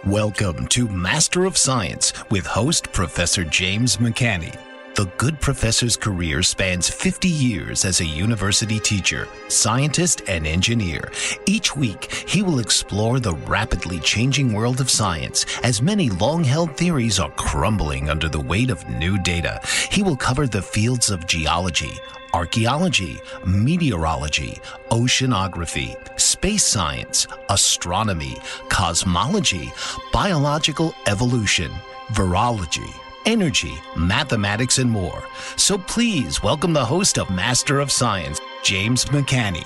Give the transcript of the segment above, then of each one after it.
Welcome to Master of Science with host Professor James McCanney. The good professor's career spans 50 years as a university teacher, scientist, and engineer. Each week, he will explore the rapidly changing world of science as many long-held theories are crumbling under the weight of new data. He will cover the fields of geology, archaeology, meteorology, oceanography, space science, astronomy, cosmology, biological evolution, virology, energy, mathematics, and more. So please welcome the host of Master of Science, James McCanney.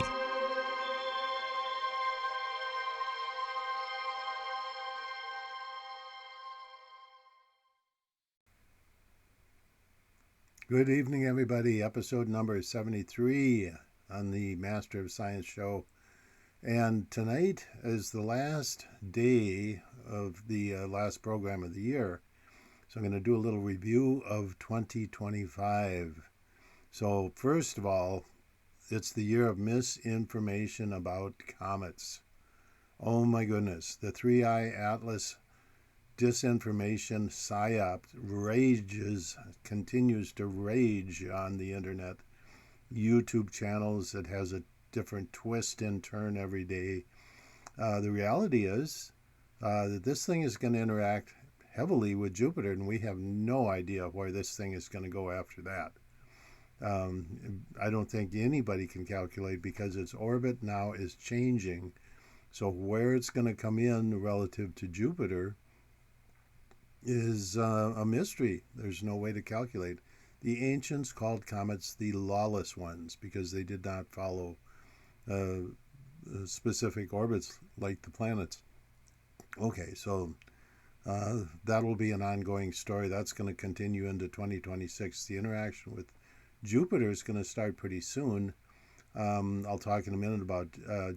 Good evening, everybody. Episode number 73 on the Master of Science show. And tonight is the last day of the last program of the year. So I'm going to do a little review of 2025. So first of all, it's the year of misinformation about comets. Oh my goodness. The 3i Atlas disinformation psyop continues to rage on the internet. YouTube channels that has a different twist and turn every day. The reality is that this thing is going to interact heavily with Jupiter, and we have no idea where this thing is going to go after that. I don't think anybody can calculate because its orbit now is changing. So where it's going to come in relative to Jupiter is a mystery. There's no way to calculate. The ancients called comets the lawless ones because they did not follow specific orbits like the planets. Okay, so that will be an ongoing story. That's going to continue into 2026. The interaction with Jupiter is going to start pretty soon. I'll talk in a minute about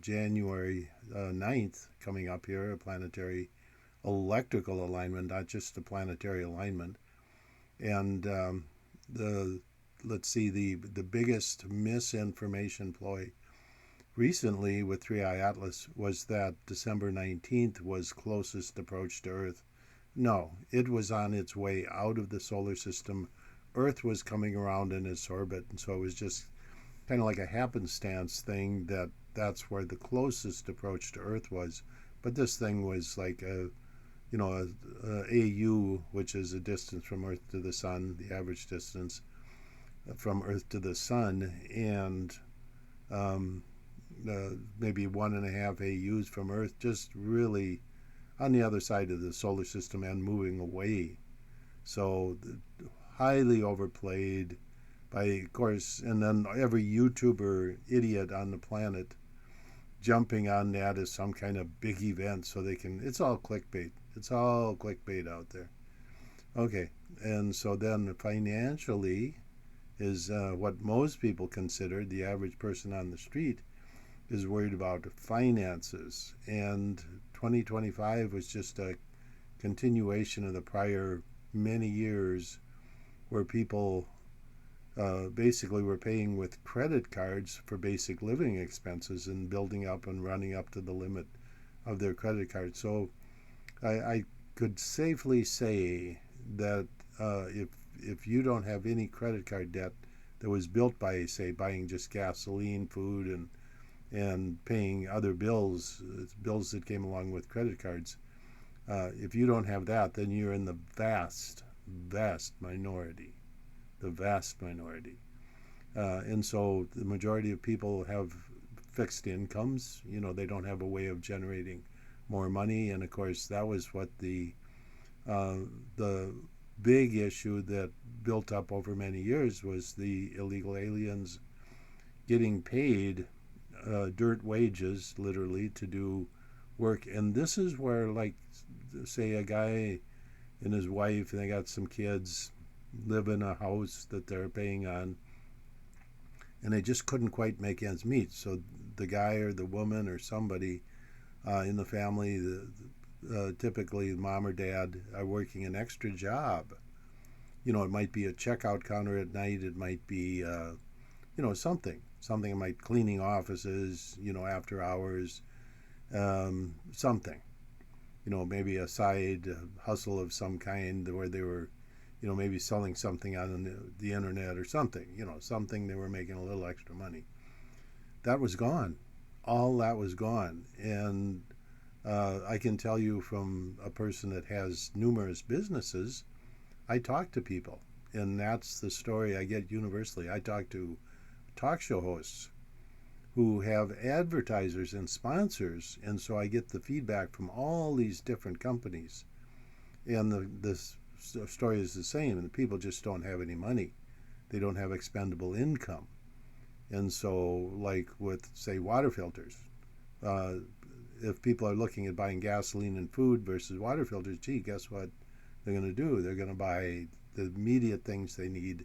January 9th coming up here, a planetary electrical alignment, not just a planetary alignment. And the biggest misinformation ploy recently with 3i Atlas was that December 19th was closest approach to Earth. No, it was on its way out of the solar system. Earth was coming around in its orbit, and so it was just kind of like a happenstance thing that's where the closest approach to Earth was. But this thing was like a AU, which is a distance from Earth to the Sun, the average distance from Earth to the Sun, and maybe 1.5 AUs from Earth, just really on the other side of the solar system and moving away. So highly overplayed by, of course, and then every YouTuber idiot on the planet jumping on that as some kind of big event so they can, it's all clickbait. It's all clickbait out there. Okay, and so then financially is what most people consider, the average person on the street is worried about finances. And 2025 was just a continuation of the prior many years where people basically were paying with credit cards for basic living expenses and building up and running up to the limit of their credit card. So I could safely say that if you don't have any credit card debt that was built by, say, buying just gasoline, food, and paying other bills that came along with credit cards, if you don't have that, then you're in the vast minority. The vast minority. And so the majority of people have fixed incomes. They don't have a way of generating more money. And of course, that was what the big issue that built up over many years was the illegal aliens getting paid dirt wages, literally, to do work. And this is where, like, say a guy and his wife, and they got some kids, live in a house that they're paying on, and they just couldn't quite make ends meet. So the guy or the woman or somebody in the family, typically mom or dad, are working an extra job. It might be a checkout counter at night. It might be, something. It might cleaning offices, after hours, something. maybe a side hustle of some kind where they were, maybe selling something on the internet or something, something they were making a little extra money. That was gone. All that was gone. And I can tell you from a person that has numerous businesses, I talk to people. And that's the story I get universally. I talk to talk show hosts who have advertisers and sponsors, and so I get the feedback from all these different companies. And the story is the same, and the people just don't have any money. They don't have expendable income. And so, like with, say, water filters, uh, if people are looking at buying gasoline and food versus water filters, gee, guess what they're going to do? They're going to buy the immediate things they need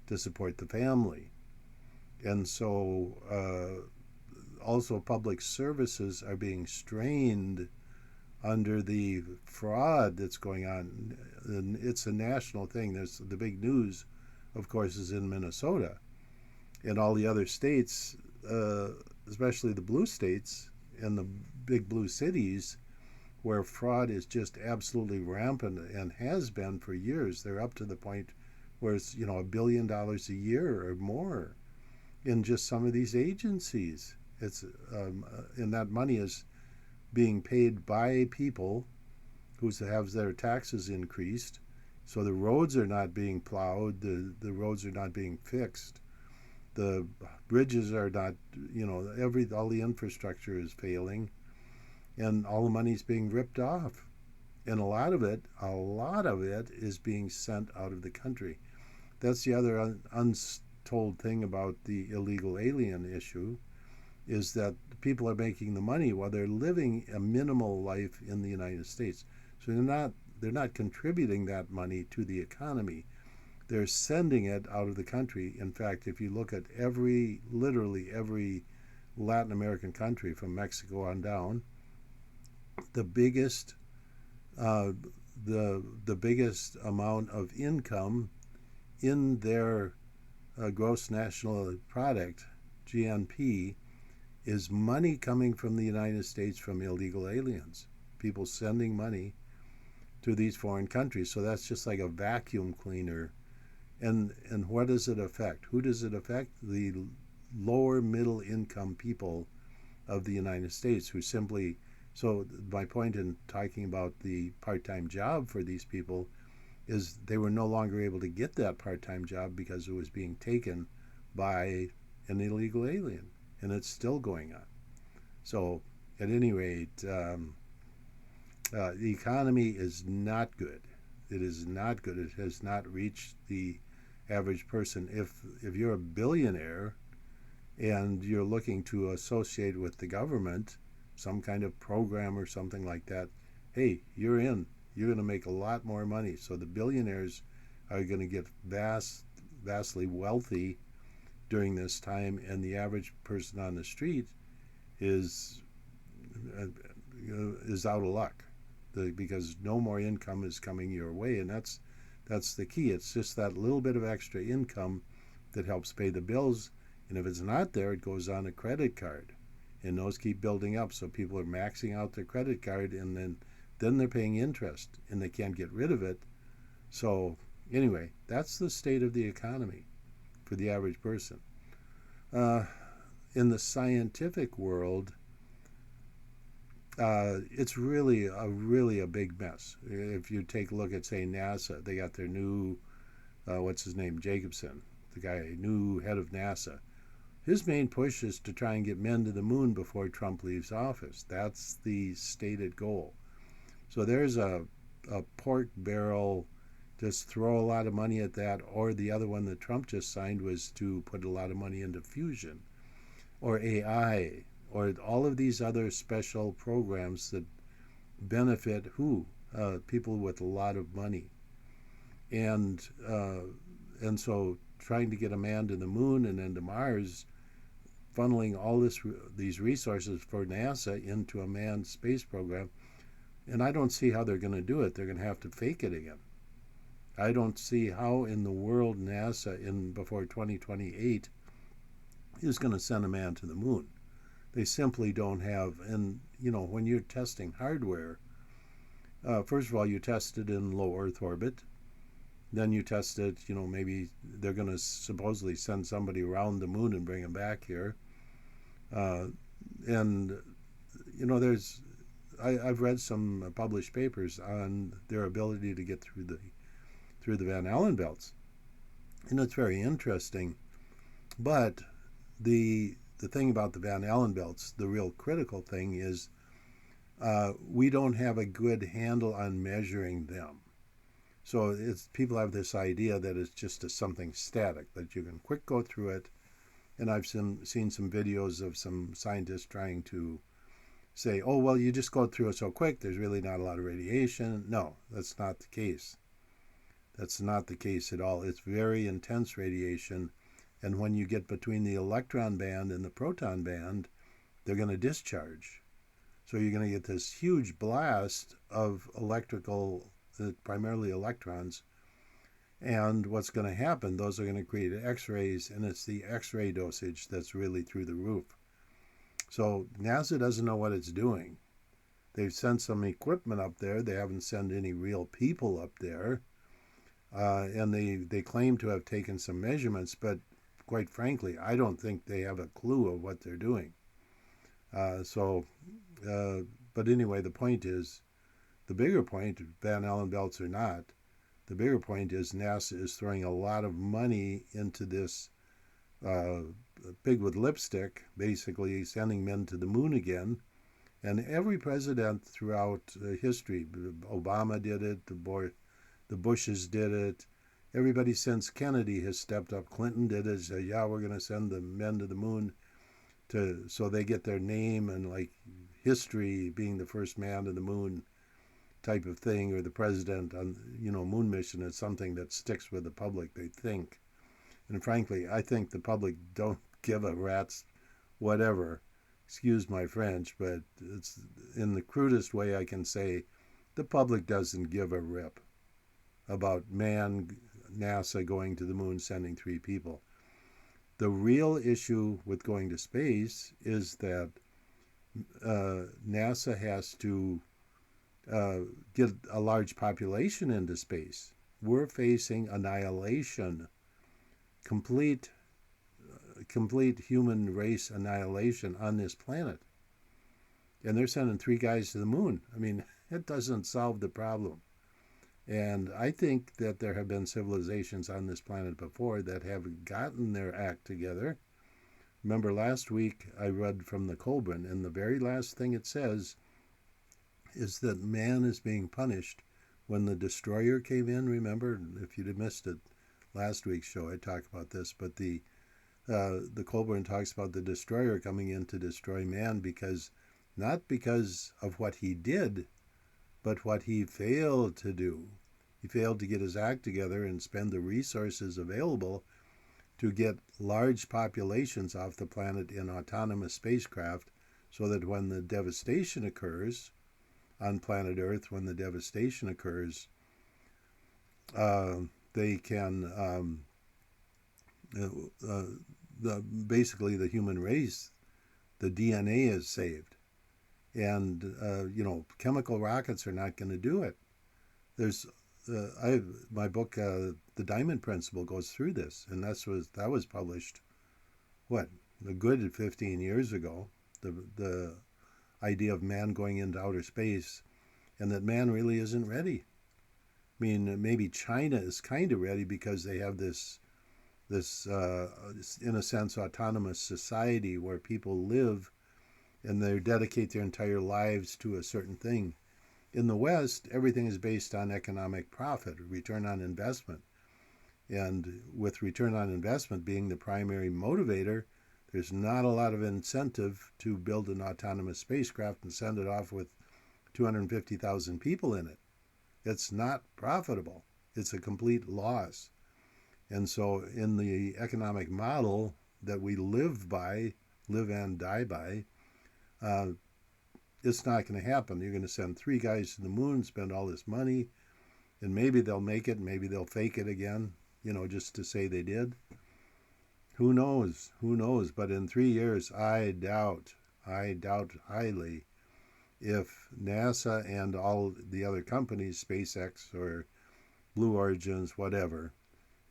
to support the family. And so also public services are being strained under the fraud that's going on. And it's a national thing. There's the big news, of course, is in Minnesota. And all the other states, especially the blue states and the big blue cities, where fraud is just absolutely rampant and has been for years. They're up to the point where it's, $1 billion a year or more in just some of these agencies. It's and that money is being paid by people who have their taxes increased. So the roads are not being plowed, the roads are not being fixed, the bridges are not, all the infrastructure is failing, and all the money's being ripped off. And a lot of it is being sent out of the country. That's the other untold thing about the illegal alien issue, is that people are making the money while they're living a minimal life in the United States. So they're not contributing that money to the economy. They're sending it out of the country. In fact, if you look at literally every Latin American country from Mexico on down, the biggest the biggest amount of income in their gross national product, GNP, is money coming from the United States from illegal aliens, people sending money to these foreign countries. So that's just like a vacuum cleaner. And what does it affect? Who does it affect? The lower middle income people of the United States who simply, so my point in talking about the part-time job for these people is they were no longer able to get that part-time job because it was being taken by an illegal alien, and it's still going on. So at any rate, the economy is not good. It is not good. It has not reached the average person. If you're a billionaire and you're looking to associate with the government, some kind of program or something like that, hey, you're in. You're going to make a lot more money. So the billionaires are going to get vastly wealthy during this time, and the average person on the street is out of luck, because no more income is coming your way, and that's the key. It's just that little bit of extra income that helps pay the bills, and if it's not there, it goes on a credit card, and those keep building up. So people are maxing out their credit card, and then they're paying interest, and they can't get rid of it. So anyway, that's the state of the economy for the average person. In the scientific world, it's really a big mess. If you take a look at, say, NASA, they got their new, what's his name, Jacobson, the guy, new head of NASA. His main push is to try and get men to the moon before Trump leaves office. That's the stated goal. So there's a pork barrel, just throw a lot of money at that, or the other one that Trump just signed was to put a lot of money into fusion, or AI, or all of these other special programs that benefit who? People with a lot of money. And so trying to get a man to the moon and then to Mars, funneling all these resources for NASA into a manned space program. And I don't see how they're going to do it. They're going to have to fake it again. I don't see how in the world NASA before 2028 is going to send a man to the moon. They simply don't have, and when you're testing hardware, First of all, you test it in low Earth orbit. Then you test it, maybe they're going to supposedly send somebody around the moon and bring them back here. Uh, and, there's, I've read some published papers on their ability to get through the Van Allen belts. And it's very interesting. But the thing about the Van Allen belts, the real critical thing is we don't have a good handle on measuring them. So people have this idea that it's just something static, that you can quick go through it. And I've seen some videos of some scientists trying to say, oh, well, you just go through it so quick, there's really not a lot of radiation. No, that's not the case. That's not the case at all. It's very intense radiation. And when you get between the electron band and the proton band, they're going to discharge. So you're going to get this huge blast of electrical, primarily electrons. And what's going to happen, those are going to create X-rays, and it's the X-ray dosage that's really through the roof. So NASA doesn't know what it's doing. They've sent some equipment up there. They haven't sent any real people up there. And they claim to have taken some measurements, but quite frankly, I don't think they have a clue of what they're doing. But anyway, the point is, the bigger point, Van Allen belts or not, the bigger point is NASA is throwing a lot of money into this pig with lipstick, basically sending men to the moon again. And every president throughout history, Obama did it, the Bushes did it, everybody since Kennedy has stepped up. Clinton did it, said, yeah, we're going to send the men to the moon so they get their name and like history, being the first man to the moon type of thing, or the president on moon mission is something that sticks with the public, they think. And frankly, I think the public don't give a rat's whatever. Excuse my French, but it's in the crudest way I can say, the public doesn't give a rip about NASA going to the moon, sending 3 people. The real issue with going to space is that NASA has to get a large population into space. We're facing annihilation, complete human race annihilation on this planet. And they're sending 3 guys to the moon. I mean, it doesn't solve the problem. And I think that there have been civilizations on this planet before that have gotten their act together. Remember last week I read from the Colburn, and the very last thing it says is that man is being punished. When the destroyer came in, remember, if you'd missed it last week's show, I talked about this, but the Colburn talks about the destroyer coming in to destroy man not because of what he did, but what he failed to do. He failed to get his act together and spend the resources available to get large populations off the planet in autonomous spacecraft, so that when the devastation occurs on planet Earth, they can basically the human race, the DNA is saved. And chemical rockets are not going to do it. There's my book, The Diamond Principle, goes through this, and that was published a good 15 years ago. The idea of man going into outer space, and that man really isn't ready. I mean, maybe China is kind of ready because they have this in a sense autonomous society where people live and they dedicate their entire lives to a certain thing. In the West, everything is based on economic profit, return on investment. And with return on investment being the primary motivator, there's not a lot of incentive to build an autonomous spacecraft and send it off with 250,000 people in it. It's not profitable. It's a complete loss. And so in the economic model that we live and die by, it's not going to happen. You're going to send 3 guys to the moon, spend all this money, and maybe they'll make it, maybe they'll fake it again, just to say they did. Who knows? But in 3 years, I doubt highly if NASA and all the other companies, SpaceX or Blue Origins, whatever,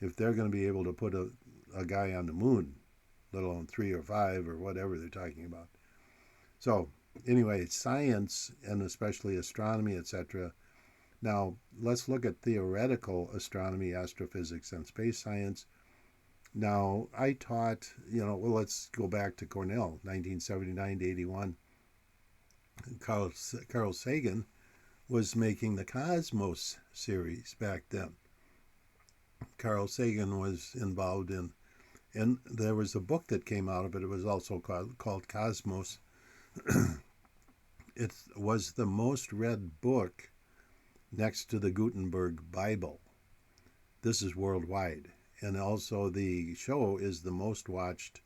if they're going to be able to put a guy on the moon, let alone 3 or 5 or whatever they're talking about. So anyway, science, and especially astronomy, etc. Now let's look at theoretical astronomy, astrophysics, and space science. Now I taught, well, let's go back to Cornell, 1979 to 81. Carl Sagan was making the Cosmos series back then. Carl Sagan was involved in, and there was a book that came out of it. It was also called Cosmos. It was the most read book next to the Gutenberg Bible. This is worldwide. And also the show is the most watched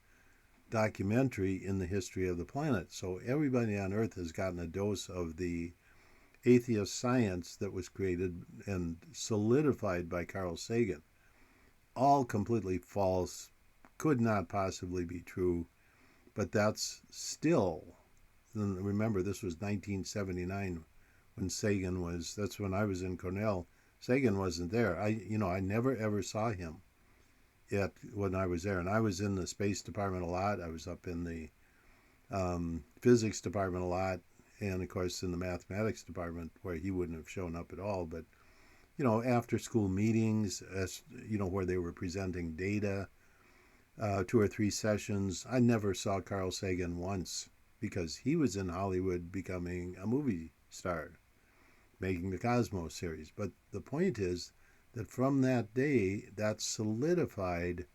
documentary in the history of the planet. So everybody on Earth has gotten a dose of the atheist science that was created and solidified by Carl Sagan. All completely false, could not possibly be true, but that's still, and remember this was 1979 when Sagan was, that's when I was in Cornell. Sagan wasn't there. I never ever saw him when I was there, and I was in the space department a lot. I was up in the physics department a lot, and of course in the mathematics department where he wouldn't have shown up at all. But after school meetings, where they were presenting data, 2 or 3 sessions, I never saw Carl Sagan once because he was in Hollywood becoming a movie star, making the Cosmos series. But the point is that from that day, that solidified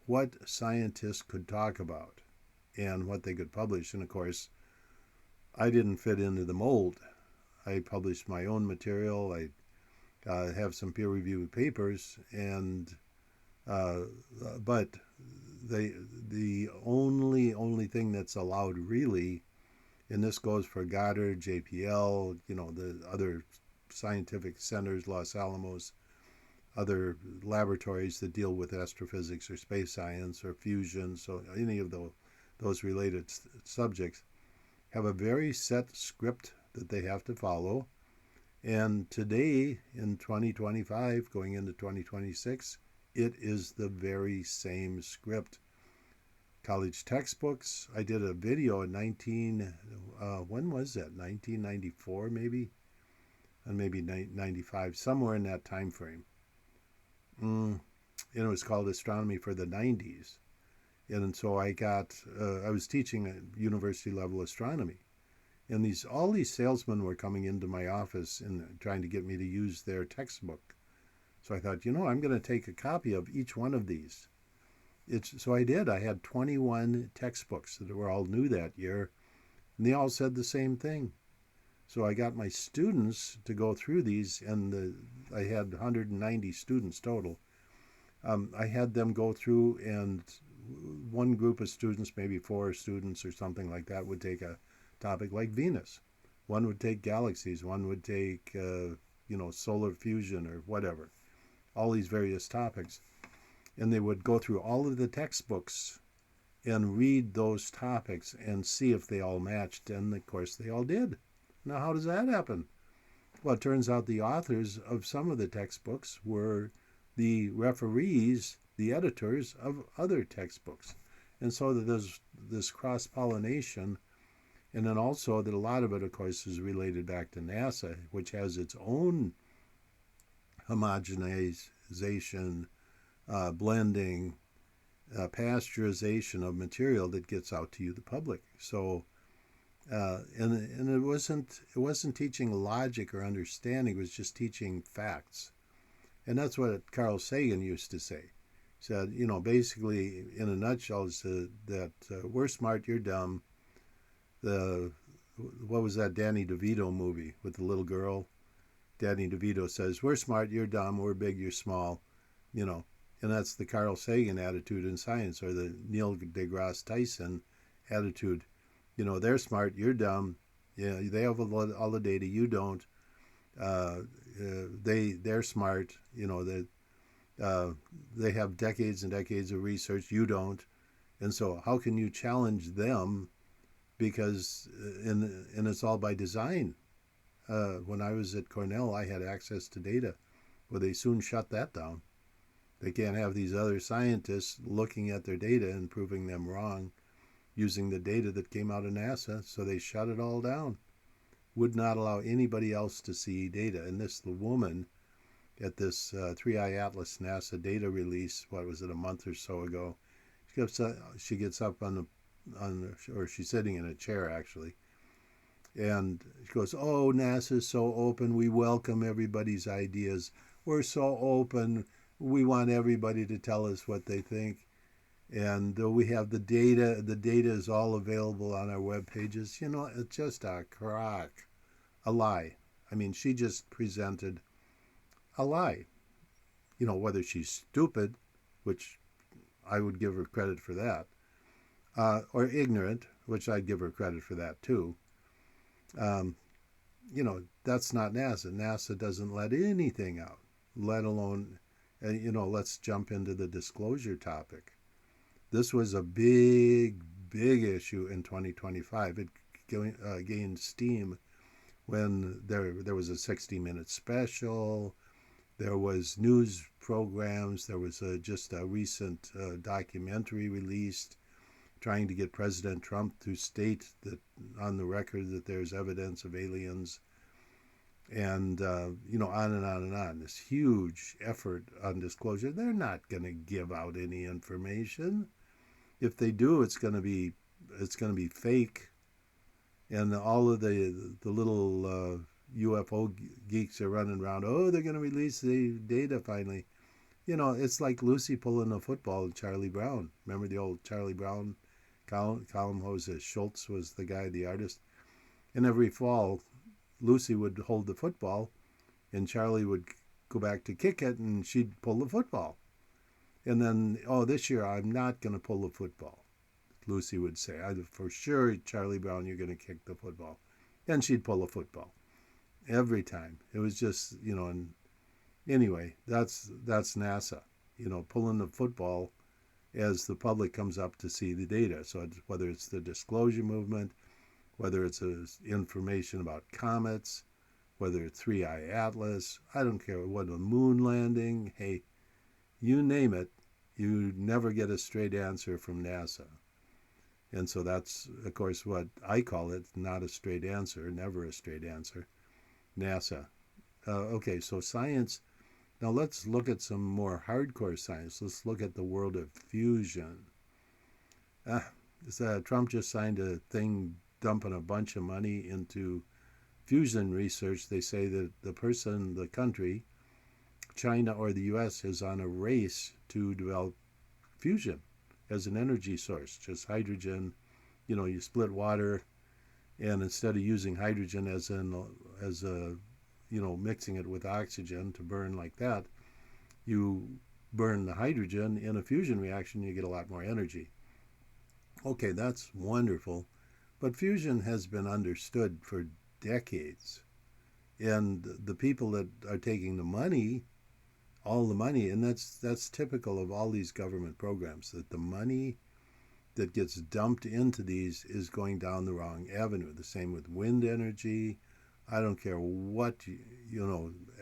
what scientists could talk about and what they could publish. And of course, I didn't fit into the mold. I published my own material. I have some peer-reviewed papers, and but the only thing that's allowed really, and this goes for Goddard, JPL, the other scientific centers, Los Alamos, other laboratories that deal with astrophysics or space science or fusion, so any of those related subjects have a very set script that they have to follow. And today, in 2025, going into 2026, it is the very same script. College textbooks. I did a video in when was that? 1994 maybe? And maybe 95, somewhere in that time frame. It was called Astronomy for the 90s. And so I was teaching at university level astronomy. And all these salesmen were coming into my office and trying to get me to use their textbook. So I thought, I'm going to take a copy of each one of these. So I did. I had 21 textbooks that were all new that year, and they all said the same thing. So I got my students to go through these, and I had 190 students total. I had them go through, and one group of students, maybe 4 students or something like that, would take a topic like Venus. One would take galaxies. One would take, solar fusion or whatever. All these various topics. And they would go through all of the textbooks and read those topics and see if they all matched. And of course, they all did. Now, how does that happen? Well, it turns out the authors of some of the textbooks were the referees, the editors of other textbooks. And so that there's this cross-pollination. And then also that a lot of it, of course, is related back to NASA, which has its own homogenization, blending, pasteurization of material that gets out to you, the public. So, and it wasn't teaching logic or understanding. It was just teaching facts, and that's what Carl Sagan used to say. He said, basically, in a nutshell, is that we're smart, you're dumb. What was that Danny DeVito movie with the little girl? Danny DeVito says, we're smart, you're dumb, we're big, you're small, and that's the Carl Sagan attitude in science, or the Neil deGrasse Tyson attitude. They're smart, you're dumb, they have all the data, you don't. They're smart, they have decades and decades of research, you don't. And so how can you challenge them because and it's all by design. When I was at Cornell, I had access to data. Well, they soon shut that down. They can't have these other scientists looking at their data and proving them wrong using the data that came out of NASA, so they shut it all down. Would not allow anybody else to see data. And the woman at this 3i Atlas NASA data release, what was it, a month or so ago, she gets up or she's sitting in a chair actually, and she goes, "Oh, NASA's so open. We welcome everybody's ideas. We're so open. We want everybody to tell us what they think. And we have the data. The data is all available on our web pages." It's just a crock, a lie. I mean, she just presented a lie. Whether she's stupid, which I would give her credit for that, or ignorant, which I'd give her credit for that too. Um, that's not NASA. NASA doesn't let anything out, let alone, let's jump into the disclosure topic. This was a big, big issue in 2025. It gained steam when there was a 60-minute special. There was news programs. There was just a recent documentary released trying to get President Trump to state that on the record that there's evidence of aliens, and on and on and on. This huge effort on disclosure. They're not going to give out any information. If they do, it's going to be fake, and all of the little UFO geeks are running around. Oh, they're going to release the data finally. It's like Lucy pulling a football at Charlie Brown. Remember the old Charlie Brown column? Jose Schultz was the guy, the artist. And every fall, Lucy would hold the football, and Charlie would go back to kick it, and she'd pull the football. And then, oh, this year I'm not going to pull the football, Lucy would say. For sure, Charlie Brown, you're going to kick the football. And she'd pull the football every time. It was just, and anyway, that's NASA, pulling the football as the public comes up to see the data. So whether it's the disclosure movement, whether it's information about comets, whether it's 3i Atlas, I don't care what, a moon landing, hey, you name it, you never get a straight answer from NASA. And so that's, of course, what I call it, not a straight answer, never a straight answer, NASA. Okay, so science. Now let's look at some more hardcore science. Let's look at the world of fusion. Trump just signed a thing dumping a bunch of money into fusion research. They say that the country, China or the U.S., is on a race to develop fusion as an energy source. Just hydrogen, you split water, and instead of using hydrogen as a mixing it with oxygen to burn like that, you burn the hydrogen in a fusion reaction, you get a lot more energy. Okay, that's wonderful, but fusion has been understood for decades, and the people that are taking the money, all the money, and that's typical of all these government programs, that the money that gets dumped into these is going down the wrong avenue. The same with wind energy. I don't care what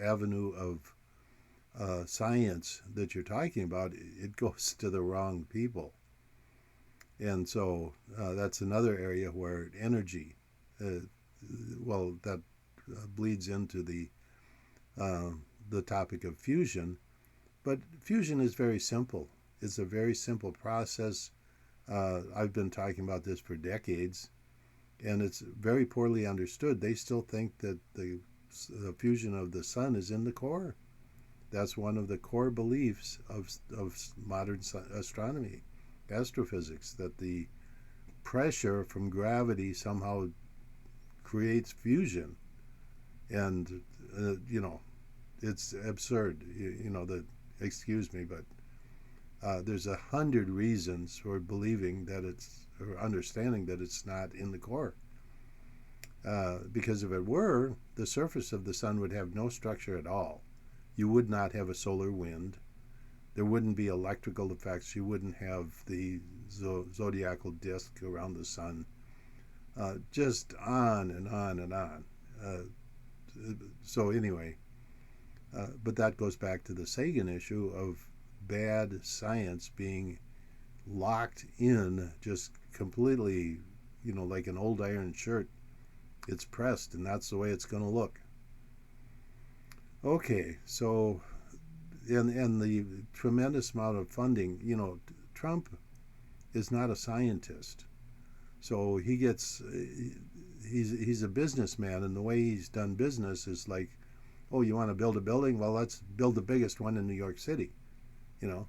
avenue of science that you're talking about, it goes to the wrong people. And so that's another area where energy, that bleeds into the topic of fusion. But fusion is very simple. It's a very simple process. I've been talking about this for decades, and it's very poorly understood. They still think that the fusion of the sun is in the core. That's one of the core beliefs of modern astronomy, astrophysics, that the pressure from gravity somehow creates fusion. And, it's absurd. Excuse me, but there's 100 reasons for believing that or understanding that it's not in the core. Because if it were, the surface of the sun would have no structure at all. You would not have a solar wind. There wouldn't be electrical effects. You wouldn't have the zodiacal disk around the sun. just on and on and on. So anyway, but that goes back to the Sagan issue of bad science being locked in, just completely, like an old iron shirt. It's pressed, and that's the way it's going to look. Okay, so and the tremendous amount of funding, Trump is not a scientist, so he's a businessman, and the way he's done business is like, oh, you want to build a building? Well, let's build the biggest one in New York City, you know,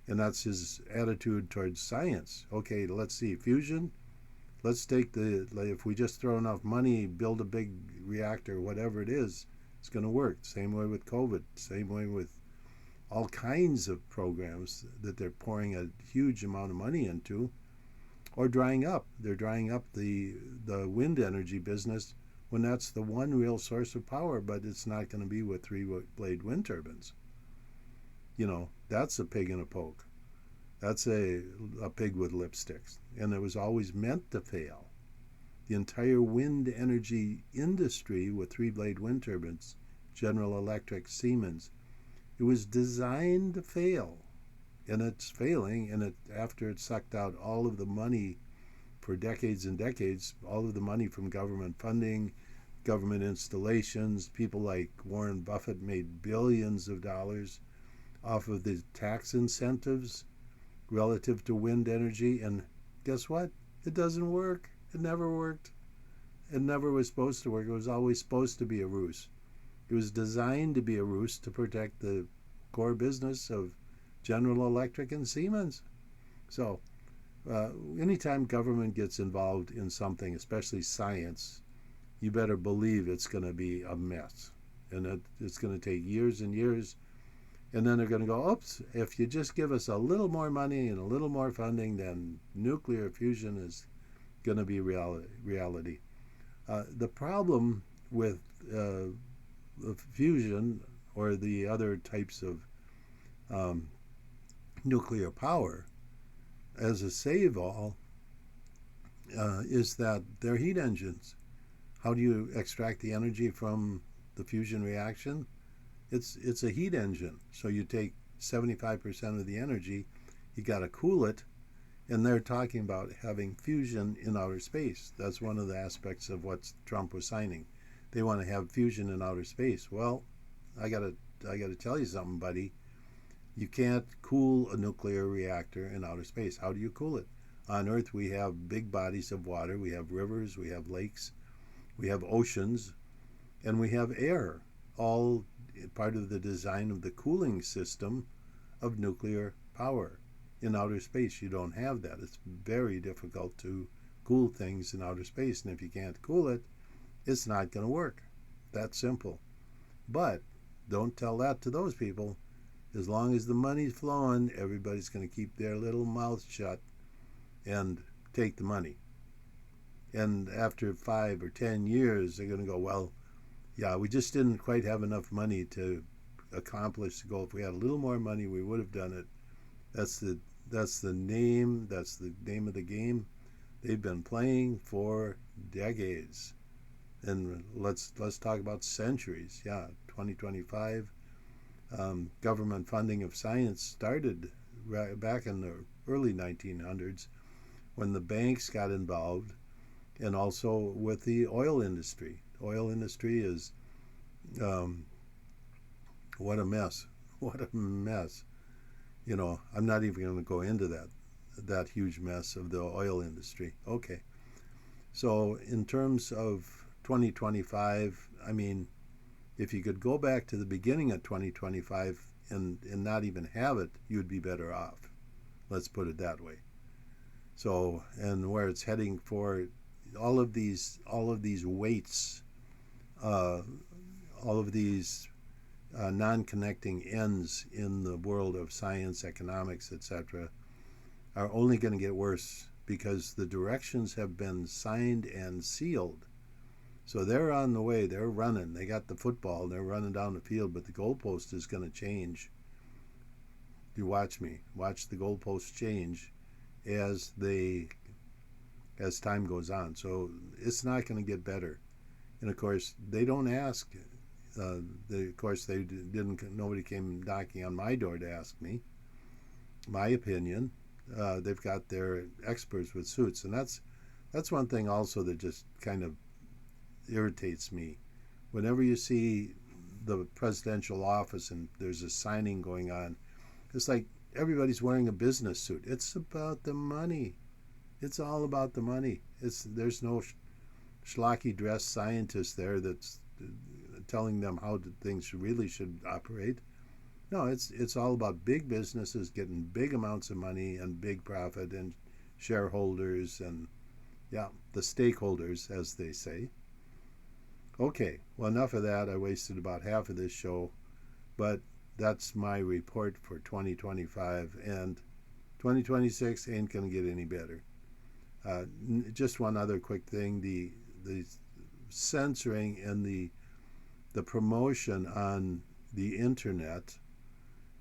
and that's his attitude towards science. Okay, let's see, fusion. Let's take if we just throw enough money, build a big reactor, whatever it is, it's going to work. Same way with COVID, same way with all kinds of programs that they're pouring a huge amount of money into, or drying up. They're drying up the wind energy business when that's the one real source of power, but it's not going to be with three-blade wind turbines. That's a pig in a poke. That's a pig with lipsticks. And it was always meant to fail. The entire wind energy industry with three-blade wind turbines, General Electric, Siemens, it was designed to fail. And it's failing, and after it sucked out all of the money for decades and decades, all of the money from government funding, government installations, people like Warren Buffett made billions of dollars off of the tax incentives relative to wind energy, and guess what? It doesn't work. It never worked. It never was supposed to work. It was always supposed to be a ruse. It was designed to be a ruse to protect the core business of General Electric and Siemens. So anytime government gets involved in something, especially science, you better believe it's going to be a mess. And it's going to take years and years. And then they're going to go, oops, if you just give us a little more money and a little more funding, then nuclear fusion is going to be reality. The problem with fusion or the other types of nuclear power as a save-all is that they're heat engines. How do you extract the energy from the fusion reaction? It's a heat engine. So you take 75% of the energy, you got to cool it, and they're talking about having fusion in outer space. That's one of the aspects of what Trump was signing. They want to have fusion in outer space. Well, I got to tell you something, buddy. You can't cool a nuclear reactor in outer space. How do you cool it? On Earth, we have big bodies of water. We have rivers, we have lakes, we have oceans, and we have air, all part of the design of the cooling system of nuclear power. In outer space, you don't have that. It's very difficult to cool things in outer space, and if you can't cool it, it's not going to work. That's simple. But don't tell that to those people. As long as the money's flowing, everybody's going to keep their little mouth shut and take the money. And after 5 or 10 years, they're going to go, well, yeah, we just didn't quite have enough money to accomplish the goal. If we had a little more money, we would have done it. That's the name of the game they've been playing for decades. And let's talk about centuries. Yeah, 2025. Government funding of science started back in the early 1900s when the banks got involved, and also with the oil industry. The oil industry is what a mess. What a mess. I'm not even going to go into that huge mess of the oil industry. Okay. So in terms of 2025, I mean, if you could go back to the beginning of 2025 and not even have it, you'd be better off. Let's put it that way. So, and where it's heading for, all of these weights, all of these non-connecting ends in the world of science, economics, etc., are only going to get worse because the directions have been signed and sealed. So they're on the way. They're running. They got the football. They're running down the field, but the goalpost is going to change. You watch me. Watch the goalpost change as they as time goes on. So it's not going to get better. And of course, they don't ask. Of course, they didn't. Nobody came knocking on my door to ask me my opinion. They've got their experts with suits, and that's one thing also that just kind of irritates me. Whenever you see the presidential office and there's a signing going on, it's like everybody's wearing a business suit. It's about the money. It's all about the money. There's no schlocky dressed scientist there that's telling them how things really should operate. No, it's all about big businesses getting big amounts of money and big profit and shareholders and yeah, the stakeholders, as they say. Okay, well, enough of that. I wasted about half of this show, but that's my report for 2025, and 2026 ain't going to get any better. Just one other quick thing: the censoring and the promotion on the internet,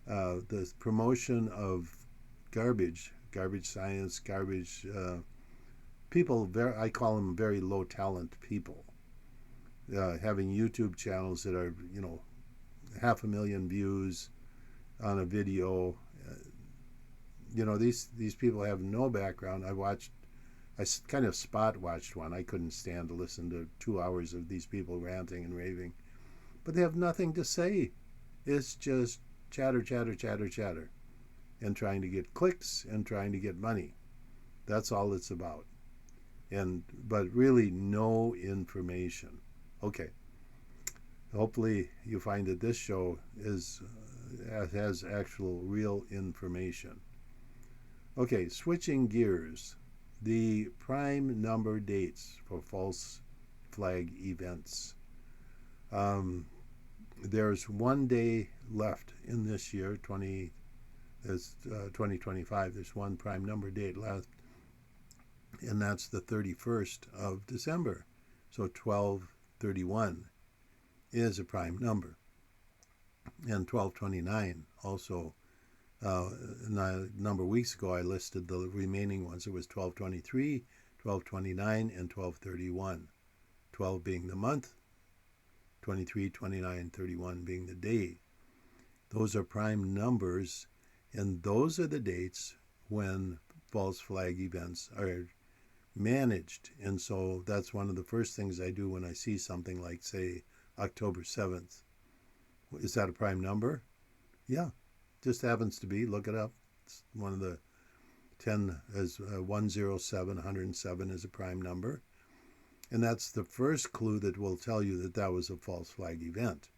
the promotion of garbage science, garbage people. I call them very low talent people. Having YouTube channels that are 500,000 views on a video. These people have no background. I kind of spot watched one. I couldn't stand to listen to 2 hours of these people ranting and raving, but they have nothing to say. It's just chatter, chatter, chatter, chatter, and trying to get clicks and trying to get money. That's all it's about. But really no information. Okay. Hopefully you find that this show has actual real information. Okay, switching gears. The prime number dates for false flag events. There's one day left in this year, 2025. There's one prime number date left, and that's the 31st of December. So 12/31 is a prime number. And 12/29 also. A number of weeks ago, I listed the remaining ones. It was 12/23, 12/29, and 12/31. 12 being the month, 23, 29, 31 being the day. Those are prime numbers, and those are the dates when false flag events are managed. And so that's one of the first things I do when I see something like, say, October 7th. Is that a prime number? Yeah, just happens to be. Look it up. It's one of the 10 as 107, 107 is a prime number. And that's the first clue that will tell you that that was a false flag event.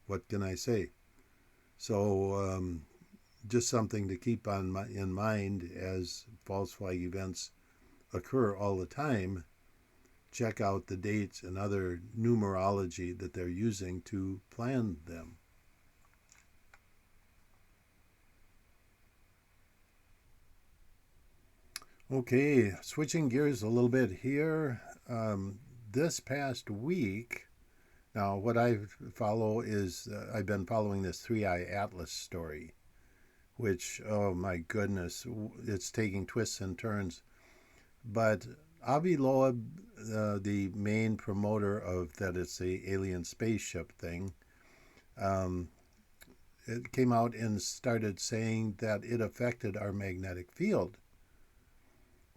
What can I say? So just something to keep in mind as false flag events occur all the time. Check out the dates and other numerology that they're using to plan them. Okay, switching gears a little bit here. This past week, now what I follow is I've been following this 3-Eye Atlas story, which, oh my goodness, it's taking twists and turns. But Avi Loeb, the main promoter of that it's the alien spaceship thing, it came out and started saying that it affected our magnetic field,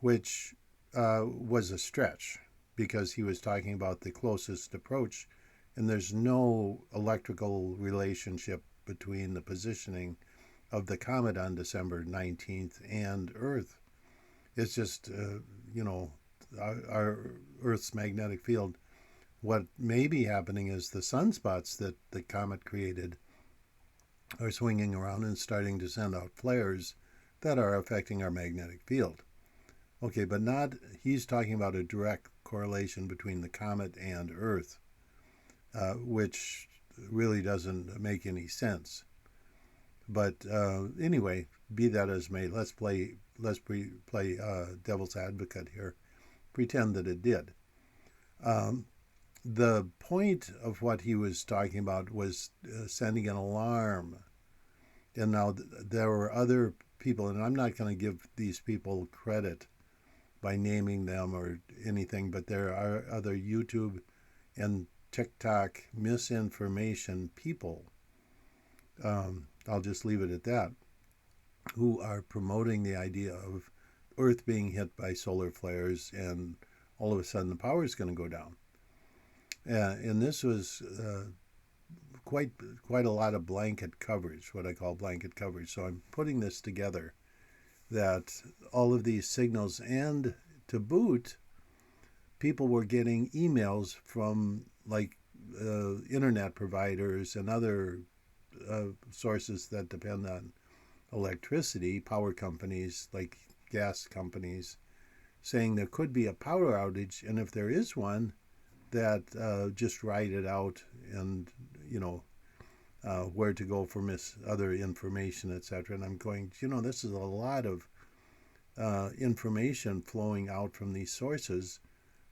which was a stretch because he was talking about the closest approach, and there's no electrical relationship between the positioning of the comet on December 19th and Earth. It's just, our Earth's magnetic field. What may be happening is the sunspots that the comet created are swinging around and starting to send out flares that are affecting our magnetic field. Okay, but he's talking about a direct correlation between the comet and Earth, which really doesn't make any sense. But anyway, be that as may, let's play devil's advocate here. Pretend that it did. The point of what he was talking about was sending an alarm. And now there were other people, and I'm not going to give these people credit by naming them or anything, but there are other YouTube and TikTok misinformation people, I'll just leave it at that, who are promoting the idea of Earth being hit by solar flares and all of a sudden the power is going to go down. And this was quite a lot of blanket coverage, what I call blanket coverage. So I'm putting this together, that all of these signals, and to boot, people were getting emails from like internet providers and other sources that depend on electricity, power companies like gas companies, saying there could be a power outage, and if there is one, that just write it out, and where to go for other information, etc. And I'm going, this is a lot of information flowing out from these sources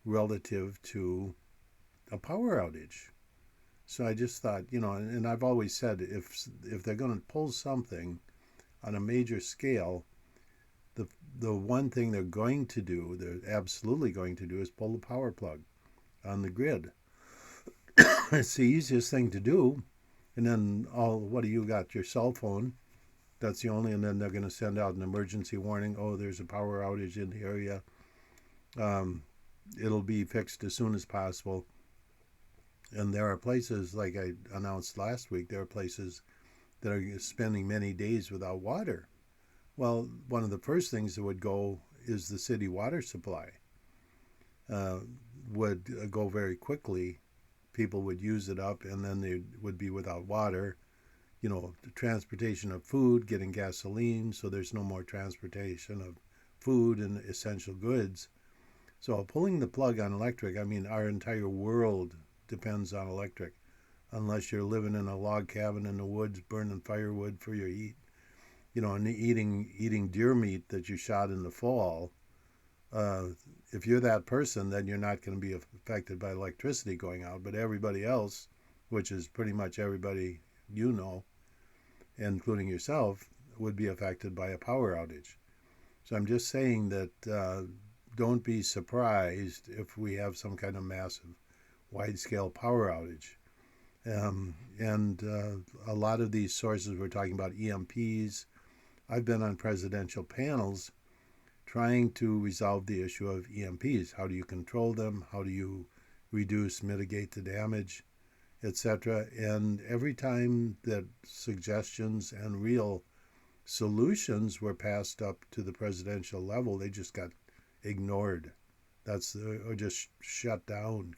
relative to a power outage. So I just thought, and I've always said, if they're going to pull something on a major scale, the one thing they're absolutely going to do, is pull the power plug on the grid. It's the easiest thing to do. And then what do you got? Your cell phone. That's the only, and then they're going to send out an emergency warning. Oh, there's a power outage in the area. It'll be fixed as soon as possible. And there are places, like I announced last week, there are places that are spending many days without water. Well, one of the first things that would go is the city water supply. Would go very quickly. People would use it up, and then they would be without water. The transportation of food, getting gasoline, so there's no more transportation of food and essential goods. So pulling the plug on electric, our entire world depends on electric. Unless you're living in a log cabin in the woods, burning firewood for your and eating deer meat that you shot in the fall. If you're that person, then you're not going to be affected by electricity going out. But everybody else, which is pretty much everybody including yourself, would be affected by a power outage. So I'm just saying that don't be surprised if we have some kind of massive, wide-scale power outage. And a lot of these sources, we're talking about EMPs. I've been on presidential panels trying to resolve the issue of EMPs. How do you control them? How do you mitigate the damage, etc.? And every time that suggestions and real solutions were passed up to the presidential level, they just got ignored. Or just shut down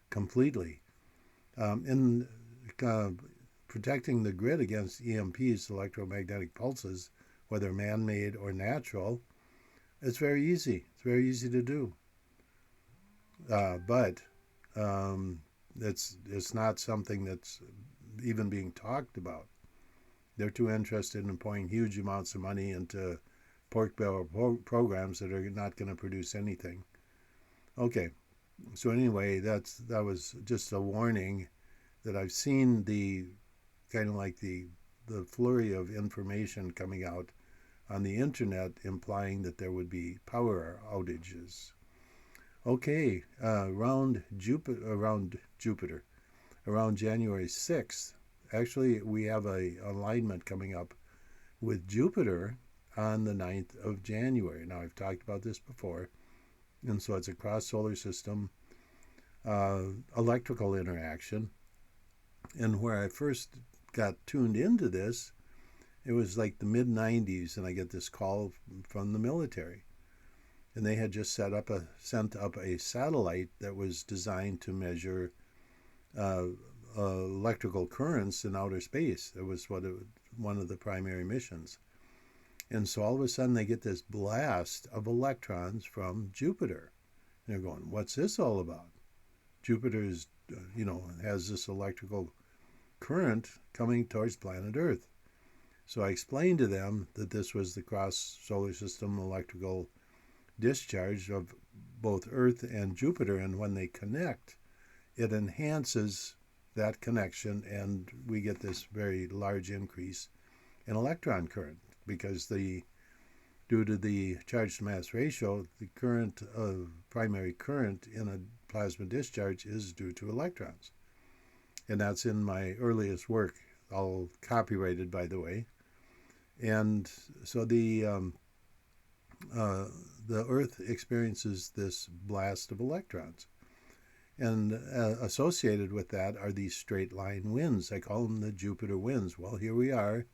completely. In protecting the grid against EMPs, electromagnetic pulses, whether man-made or natural, it's very easy. It's very easy to do. But it's not something that's even being talked about. They're too interested in pouring huge amounts of money into pork barrel programs that are not going to produce anything. Okay, so anyway, that was just a warning that I've seen the kind of like the flurry of information coming out on the internet implying that there would be power outages. Okay, around Jupiter, around January 6th, actually we have a alignment coming up with Jupiter on the 9th of January. Now, I've talked about this before, and so it's a cross-solar system electrical interaction. And where I first got tuned into this, it was like the mid-90s, and I get this call from the military. And they had just sent up a satellite that was designed to measure electrical currents in outer space. It was one of the primary missions. And so all of a sudden they get this blast of electrons from Jupiter. And they're going, what's this all about? Jupiter is, has this electrical current coming towards planet Earth. So I explained to them that this was the cross-solar system electrical discharge of both Earth and Jupiter, and when they connect, it enhances that connection, and we get this very large increase in electron current, because the due to the charge to mass ratio, the current primary current in a plasma discharge is due to electrons. And that's in my earliest work, all copyrighted, by the way. And so the Earth experiences this blast of electrons. And associated with that are these straight line winds. I call them the Jupiter winds. Well, here we are.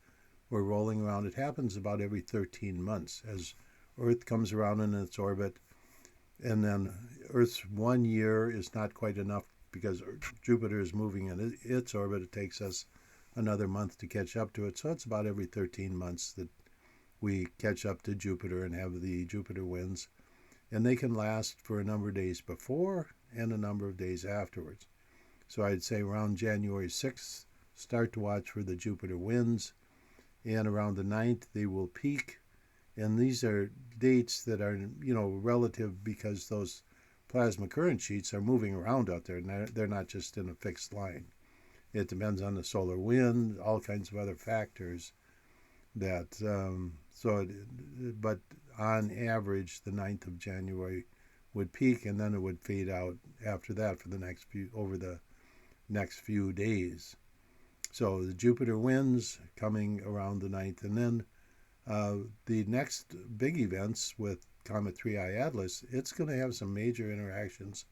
We're rolling around. It happens about every 13 months as Earth comes around in its orbit. And then Earth's 1 year is not quite enough because Jupiter is moving in its orbit. It takes us another month to catch up to it. So it's about every 13 months that we catch up to Jupiter and have the Jupiter winds. And they can last for a number of days before and a number of days afterwards. So I'd say around January 6th, start to watch for the Jupiter winds. And around the 9th, they will peak. And these are dates that are, relative because those plasma current sheets are moving around out there. And they're not just in a fixed line. It depends on the solar wind, all kinds of other factors that, but on average, the 9th of January would peak, and then it would fade out after that for the next few days. So the Jupiter winds coming around the 9th, and then the next big events with Comet 3I Atlas, it's going to have some major interactions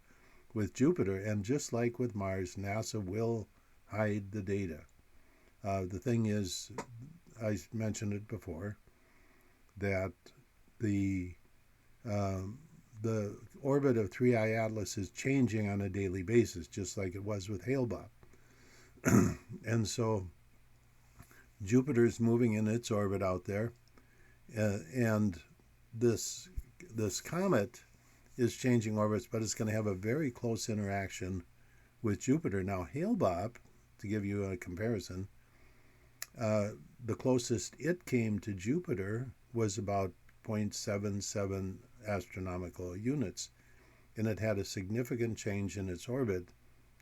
with Jupiter, and just like with Mars, NASA will hide the data. The thing is, I mentioned it before, that the orbit of 3I Atlas is changing on a daily basis, just like it was with Hale-Bopp. And so Jupiter is moving in its orbit out there, and this comet is changing orbits, but it's going to have a very close interaction with Jupiter. Now, Hale-Bopp, to give you a comparison, the closest it came to Jupiter was about 0.77 astronomical units, and it had a significant change in its orbit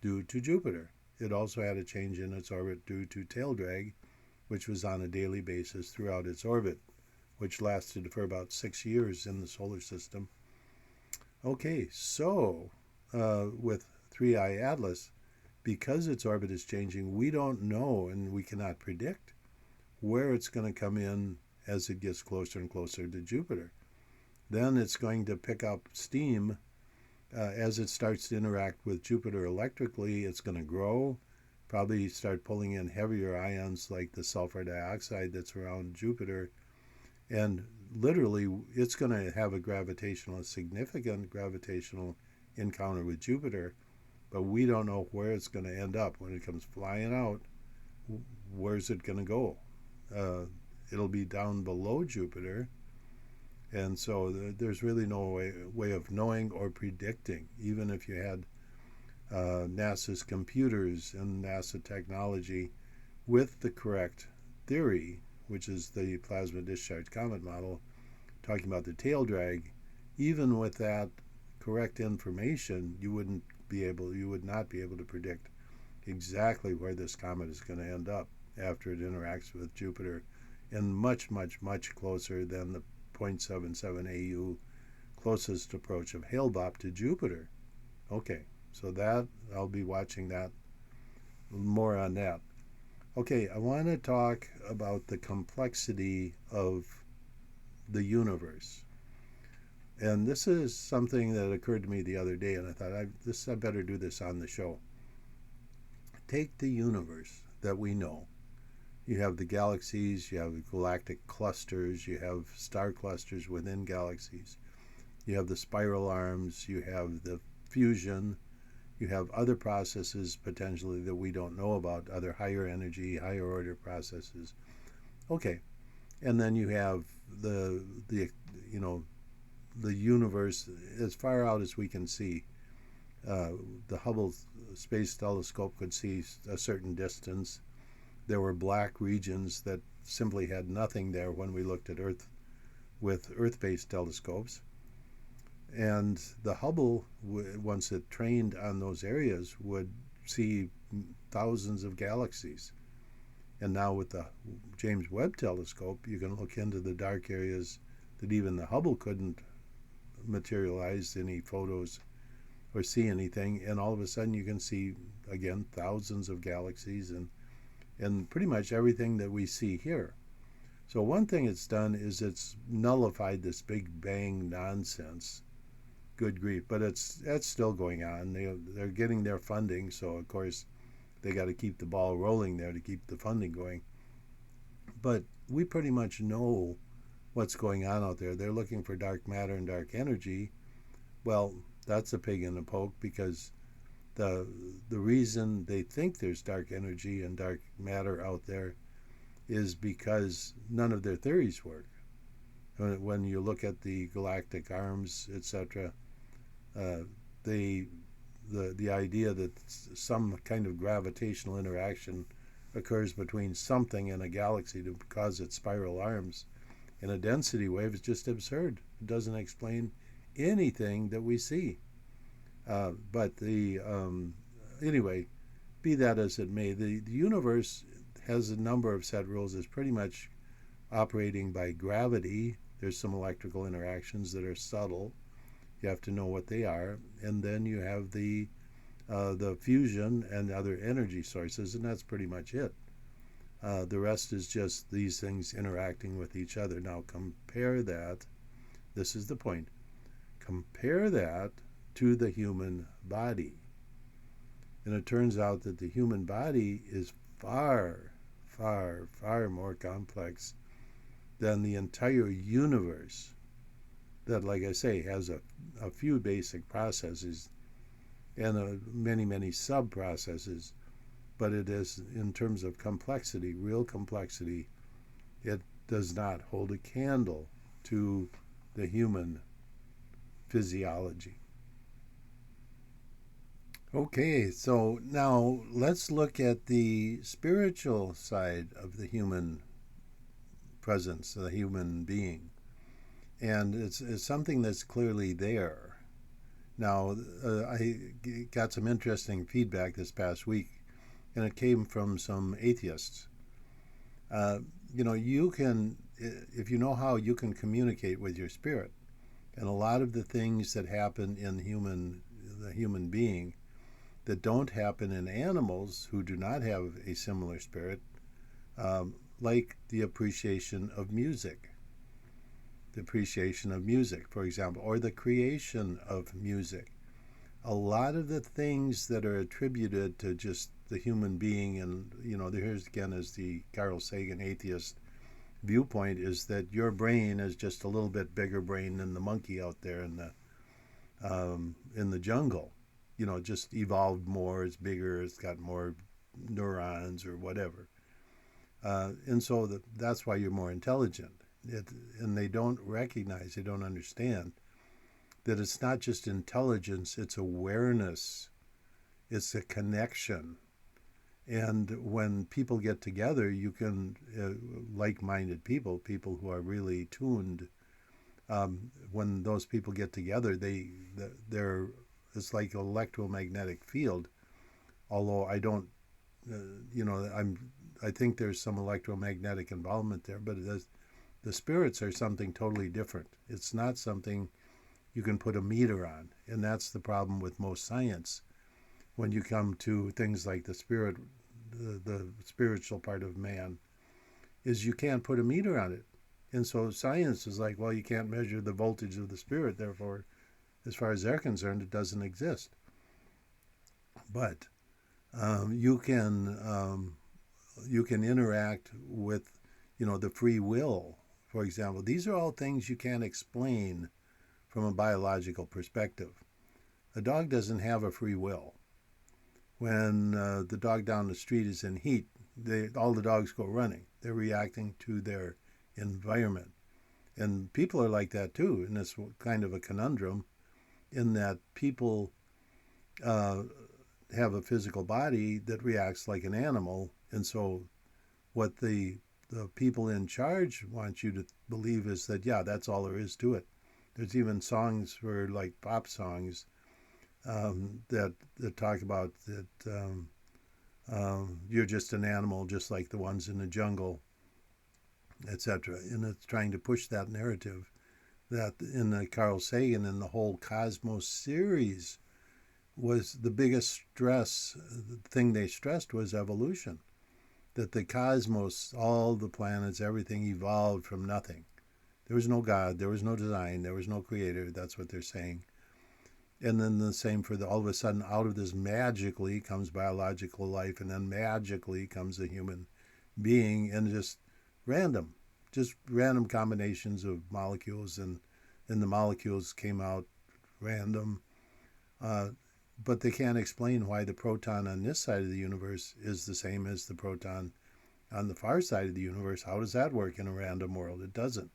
due to Jupiter. It also had a change in its orbit due to tail drag, which was on a daily basis throughout its orbit, which lasted for about 6 years in the solar system. Okay, so with 3I Atlas, because its orbit is changing, we don't know and we cannot predict where it's going to come in as it gets closer and closer to Jupiter. Then it's going to pick up steam as it starts to interact with Jupiter electrically. It's going to grow, probably start pulling in heavier ions like the sulfur dioxide that's around Jupiter. And literally, it's going to have a significant gravitational encounter with Jupiter, but we don't know where it's going to end up. When it comes flying out, where's it going to go? It'll be down below Jupiter, and so there's really no way of knowing or predicting, even if you had NASA's computers and NASA technology with the correct theory, which is the plasma discharge comet model, talking about the tail drag. Even with that correct information, you would not be able to predict exactly where this comet is going to end up after it interacts with Jupiter, and much, much, much closer than the 0.77 AU closest approach of Hale-Bopp to Jupiter. Okay, so that I'll be watching that, more on that. Okay, I want to talk about the complexity of the universe. And this is something that occurred to me the other day, and I thought I better do this on the show. Take the universe that we know. You have the galaxies, you have galactic clusters, you have star clusters within galaxies, you have the spiral arms, you have the fusion, you have other processes potentially that we don't know about, other higher energy, higher order processes. Okay, and then you have the universe as far out as we can see. The Hubble Space Telescope could see a certain distance. There were black regions that simply had nothing there when we looked at Earth with Earth-based telescopes. And the Hubble, once it trained on those areas, would see thousands of galaxies. And now with the James Webb Telescope, you can look into the dark areas that even the Hubble couldn't materialize any photos or see anything, and all of a sudden you can see again thousands of galaxies and pretty much everything that we see here. So one thing it's done is it's nullified this Big Bang nonsense. Good grief! But that's still going on. They're getting their funding, so of course they got to keep the ball rolling there to keep the funding going. But we pretty much know what's going on out there. They're looking for dark matter and dark energy. Well, that's a pig in a poke, because the reason they think there's dark energy and dark matter out there is because none of their theories work. When you look at the galactic arms, etc., the idea that some kind of gravitational interaction occurs between something and a galaxy to cause its spiral arms in a density wave is just absurd. It doesn't explain anything that we see. Anyway, be that as it may, the universe has a number of set rules. It's pretty much operating by gravity. There's some electrical interactions that are subtle. You have to know what they are, and then you have the fusion and other energy sources, and that's pretty much it. The rest is just these things interacting with each other. Now compare that. This is the point. Compare that to the human body. And it turns out that the human body is far, far, far more complex than the entire universe that, like I say, has a few basic processes and many, many sub-processes. But it is, in terms of complexity, real complexity, it does not hold a candle to the human physiology. Okay, so now let's look at the spiritual side of the human presence, the human being. And it's something that's clearly there. Now, I got some interesting feedback this past week, and it came from some atheists. You can, if you know how, you can communicate with your spirit. And a lot of the things that happen in the human being that don't happen in animals who do not have a similar spirit, like the appreciation of music. The appreciation of music, for example, or the creation of music. A lot of the things that are attributed to just the human being, and here's again is the Carl Sagan atheist viewpoint, is that your brain is just a little bit bigger brain than the monkey out there in the jungle. Just evolved more, it's bigger, it's got more neurons or whatever. And so that's why you're more intelligent. And they don't recognize, they don't understand that it's not just intelligence, it's awareness, it's a connection. And when people get together, you can, like-minded people who are really tuned, when those people get together, it's like an electromagnetic field. Although I don't, I think there's some electromagnetic involvement there, but the spirits are something totally different. It's not something you can put a meter on, and that's the problem with most science. When you come to things like the spiritual part of man, is you can't put a meter on it. And so science is like, well, you can't measure the voltage of the spirit, therefore, as far as they're concerned, it doesn't exist. But you can interact with, the free will, for example. These are all things you can't explain from a biological perspective. A dog doesn't have a free will. When the dog down the street is in heat, all the dogs go running. They're reacting to their environment. And people are like that too, and it's kind of a conundrum in that people have a physical body that reacts like an animal, and so what the people in charge want you to believe is that, yeah, that's all there is to it. There's even songs for, like, pop songs that talk about that you're just an animal just like the ones in the jungle, etc. And it's trying to push that narrative. that in the Carl Sagan and the whole Cosmos series was the biggest stress. The thing they stressed was evolution. That the cosmos, all the planets, everything evolved from nothing. There was no God, there was no design, there was no creator. That's what they're saying. And then the same for all of a sudden, out of this magically comes biological life, and then magically comes a human being, and random, just random combinations of molecules, and the molecules came out random. Uh, but they can't explain why the proton on this side of the universe is the same as the proton on the far side of the universe. How does that work in a random world? It doesn't.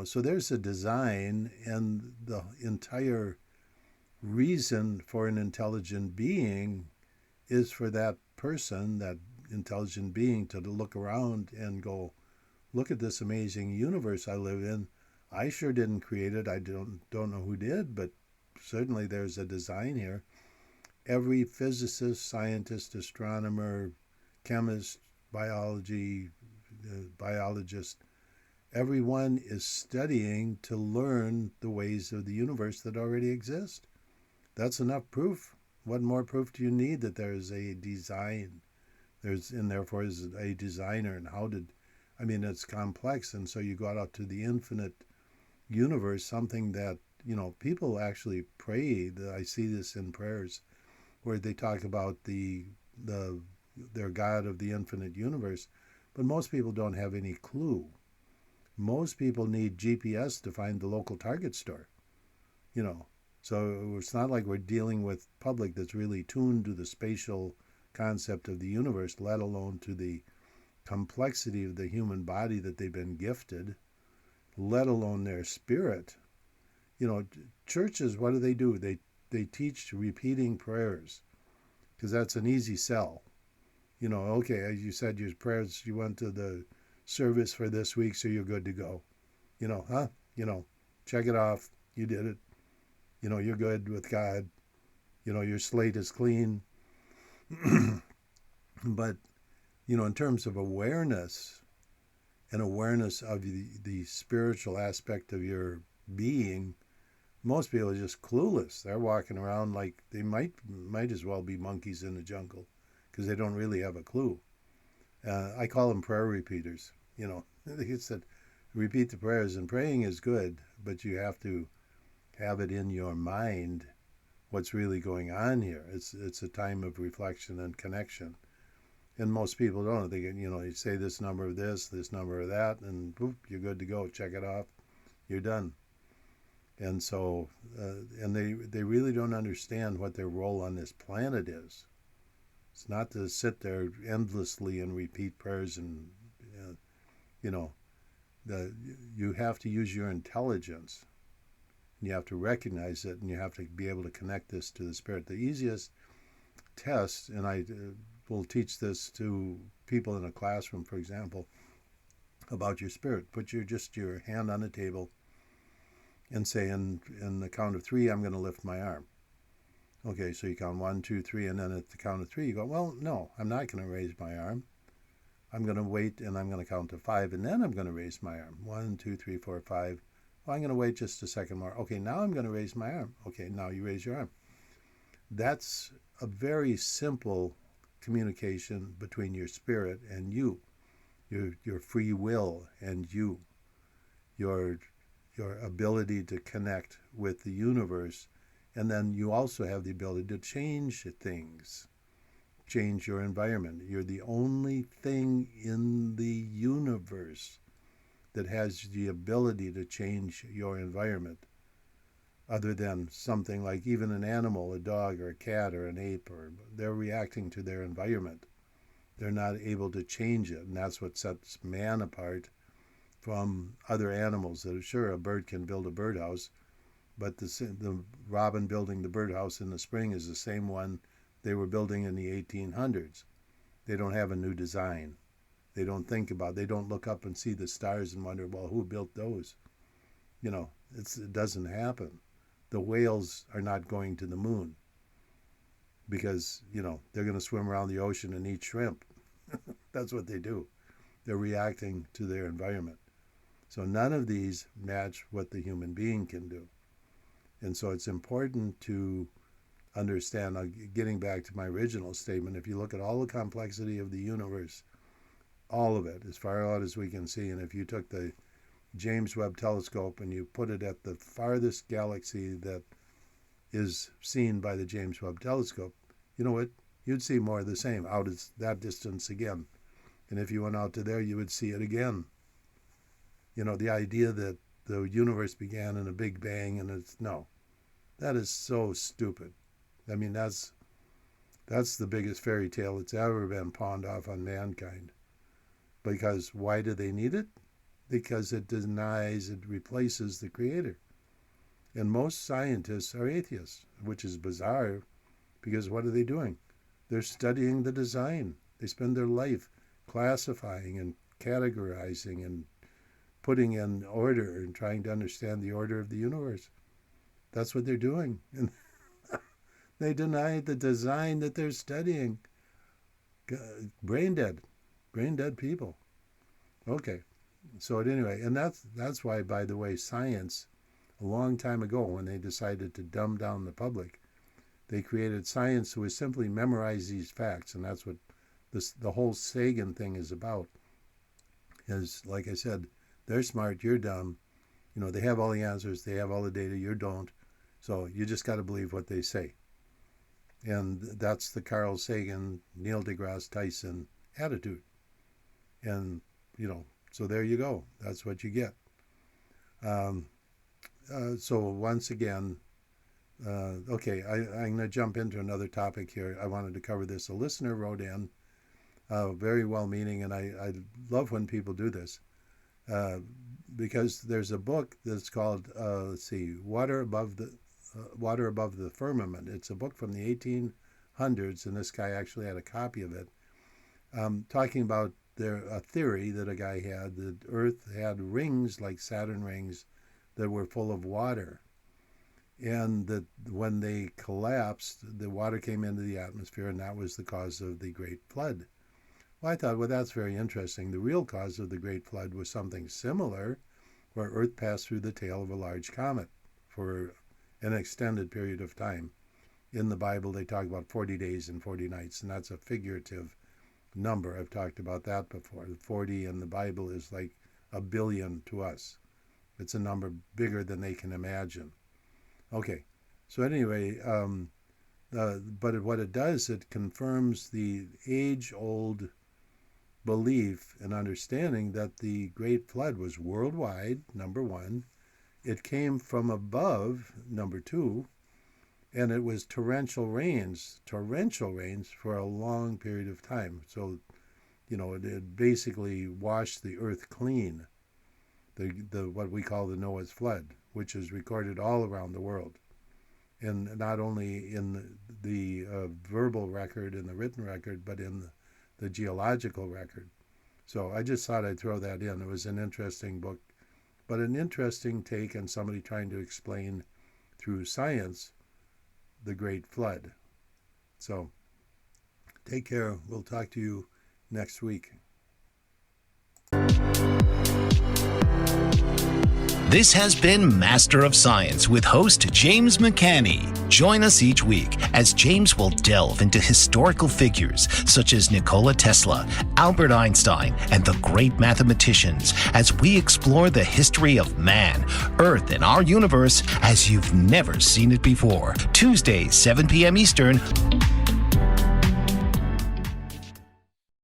So there's a design, and the entire reason for an intelligent being is for that person, that intelligent being, to look around and go, look at this amazing universe I live in. I sure didn't create it. I don't know who did, but certainly there's a design here. Every physicist, scientist, astronomer, chemist, biologist, everyone is studying to learn the ways of the universe that already exist. That's enough proof. What more proof do you need that there is a design? And therefore is a designer, and it's complex. And so you go out to the infinite universe, something that, people actually pray. I see this in prayers where they talk about their God of the infinite universe, but most people don't have any clue. Most people need GPS to find the local Target store, you know. So it's not like we're dealing with public that's really tuned to the spatial concept of the universe, let alone to the complexity of the human body that they've been gifted, let alone their spirit. Churches, what do? They teach repeating prayers because that's an easy sell. Okay, as you said, your prayers, you went to the service for this week, so you're good to go. Huh? Check it off. You did it. You're good with God. Your slate is clean. But, in terms of awareness and awareness of the spiritual aspect of your being, most people are just clueless. They're walking around like they might as well be monkeys in the jungle because they don't really have a clue. I call them prayer repeaters. They said repeat the prayers, and praying is good, but you have to have it in your mind what's really going on here. It's a time of reflection and connection. And most people don't. They get, you say this number of this number of that, and boop, you're good to go. Check it off. You're done. And so, and they really don't understand what their role on this planet is. It's not to sit there endlessly and repeat prayers and, you know, you have to use your intelligence. And you have to recognize it, and you have to be able to connect this to the spirit. The easiest test, and I will teach this to people in a classroom, for example, about your spirit. Put your hand on the table and say, in the count of 3, I'm going to lift my arm. Okay, so you count 1, 2, 3, and then at the count of 3, you go, well, no, I'm not going to raise my arm. I'm going to wait, and I'm going to count to 5, and then I'm going to raise my arm. 1, 2, 3, 4, 5. Well, I'm going to wait just a second more. Okay, now I'm going to raise my arm. Okay, now you raise your arm. That's a very simple communication between your spirit and you, your free will and you, your ability to connect with the universe. And then you also have the ability to change things, change your environment. You're the only thing in the universe that has the ability to change your environment, other than something like even an animal, a dog or a cat or an ape, or they're reacting to their environment. They're not able to change it, and that's what sets man apart from other animals. That sure, a bird can build a birdhouse, but the robin building the birdhouse in the spring is the same one they were building in the 1800s. They don't have a new design. They don't think about it. They don't look up and see the stars and wonder, well, who built those? It doesn't happen. The whales are not going to the moon because, they're going to swim around the ocean and eat shrimp. That's what they do. They're reacting to their environment. So none of these match what the human being can do. And so it's important to understand, getting back to my original statement, if you look at all the complexity of the universe, all of it, as far out as we can see, and if you took the James Webb telescope and you put it at the farthest galaxy that is seen by the James Webb telescope, you know what? You'd see more of the same out at that distance again. And if you went out to there, you would see it again. You know, the idea that the universe began in a big bang and no, that is so stupid. I mean, that's the biggest fairy tale that's ever been pawned off on mankind. Because why do they need it? Because it replaces the creator. And most scientists are atheists, which is bizarre, because what are they doing? They're studying the design. They spend their life classifying and categorizing and putting in order and trying to understand the order of the universe. That's what they're doing. And they deny the design that they're studying. Brain dead people. Okay. So anyway, and that's why, by the way, science, a long time ago when they decided to dumb down the public, they created science who was simply memorize these facts, and that's what the whole Sagan thing is about. Is, like I said, they're smart, you're dumb. You know, they have all the answers, they have all the data, you don't. So you just got to believe what they say. And that's the Carl Sagan, Neil deGrasse Tyson attitude. And, you know, so there you go. That's what you get. So once again, okay, I'm going to jump into another topic here. I wanted to cover this. A listener wrote in, very well-meaning, and I love when people do this, because there's a book that's called, Water Above the Firmament. It's a book from the 1800s, and this guy actually had a copy of it, talking about a theory that a guy had, that Earth had rings like Saturn rings that were full of water, and that when they collapsed, the water came into the atmosphere, and that was the cause of the Great Flood. Well, I thought, well, that's very interesting. The real cause of the Great Flood was something similar, where Earth passed through the tail of a large comet for an extended period of time. In the Bible, they talk about 40 days and 40 nights, and that's a figurative number. I've talked about that before. 40 in the Bible is like 1 billion to us. It's a number bigger than they can imagine. Okay, so anyway, but what it does, it confirms the age-old belief and understanding that the Great Flood was worldwide, number one. It came from above, number two, and it was torrential rains for a long period of time. So, you know, it basically washed the earth clean, the what we call the Noah's flood, which is recorded all around the world, and not only in the verbal record and the written record, but in the geological record. So I just thought I'd throw that in. It was an interesting book, but an interesting take on somebody trying to explain through science the Great Flood. So take care. We'll talk to you next week. This has been Master of Science with host James McCanny. Join us each week as James will delve into historical figures such as Nikola Tesla, Albert Einstein, and the great mathematicians as we explore the history of man, Earth, and our universe as you've never seen it before. Tuesdays, 7 p.m. Eastern.